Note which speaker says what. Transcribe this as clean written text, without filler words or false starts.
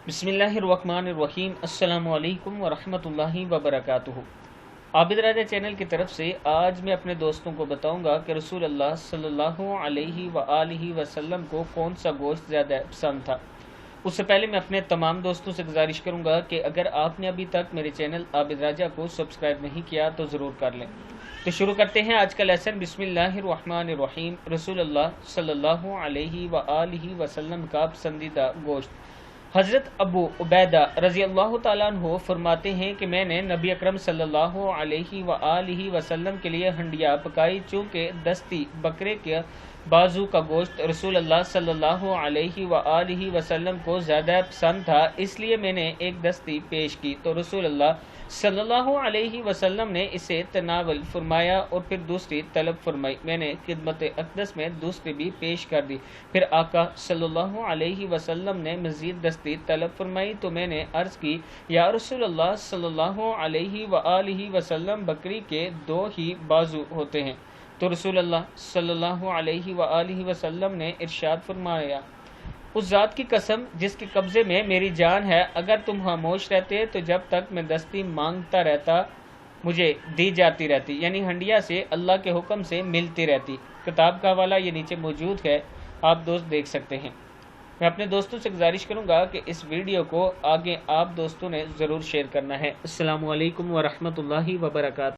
Speaker 1: बिस्मिल्लाहिर्रहमानिर्रहीम। अस्सलामु अलैकुम वरहमतुल्लाहि वबरकातुहू। आबिdraja चैनल की तरफ से आज मैं अपने दोस्तों को बताऊंगा कि रसूल अल्लाह सल्लल्लाहु अलैहि वआलिहि वसल्लम को कौन सा गोश्त ज़्यादा पसंद था। उससे पहले मैं अपने तमाम दोस्तों से गुजारिश करूंगा कि अगर आपने अभी तक मेरे चैनल आबिdraja को सब्सक्राइब नहीं किया तो ज़रूर कर लें। तो शुरू करते हैं आज का लेसन। बिस्मिल्लाहिर्रहमानिर्रहीम। रसूल अल्लाह सल्लल्लाहु अलैहि वआलिहि वसल्लम का पसंदीदा गोश्त। हज़रत अबू उबैदा रज़ी अल्लाह ताला अन्हु फरमाते हैं कि मैंने नबी अकरम सल्लल्लाहु अलैहि वआलिहि वसल्लम के लिए हंडिया पकाई, चूँकि दस्ती बकरे के बाजू का गोश्त रसूल अल्लाह सल्लल्लाहु अलैहि वआलिहि वसल्लम को ज़्यादा पसंद था, इसलिए मैंने एक दस्ती पेश की तो रसूल अल्लाह सल्लल्लाहु अलैहि वसल्लम ने इसे तनावल फरमाया और फिर दूसरी तलब फरमाई। मैंने खिदमत अक़दस में दूसरी भी पेश कर दी। फिर आका सल्लल्लाहु अलैहि वसल्लम ने मज़ीद दस्ती तलब फरमाई तो मैंने अर्ज़ की, या रसूल अल्लाह सल्लल्लाहु अलैहि वआलिहि वसल्लम, बकरी के दो ही बाजू होते हैं। तो रसूल अल्लाह सल्लल्लाहु अलैहि वआलिहि वसल्लम ने इरशाद फरमाया, उस ज़ात की कसम जिसके कब्ज़े में मेरी जान है, अगर तुम खामोश रहते तो जब तक मैं दस्ती मांगता रहता मुझे दी जाती रहती, यानी हंडिया से अल्लाह के हुक्म से मिलती रहती। किताब का हवाला ये नीचे मौजूद है, आप दोस्त देख सकते हैं। मैं अपने दोस्तों से गुजारिश करूंगा कि इस वीडियो को आगे आप दोस्तों ने ज़रूर शेयर करना है। अस्सलामु अलैकुम वरहमतुल्लाहि वबरकातुहू।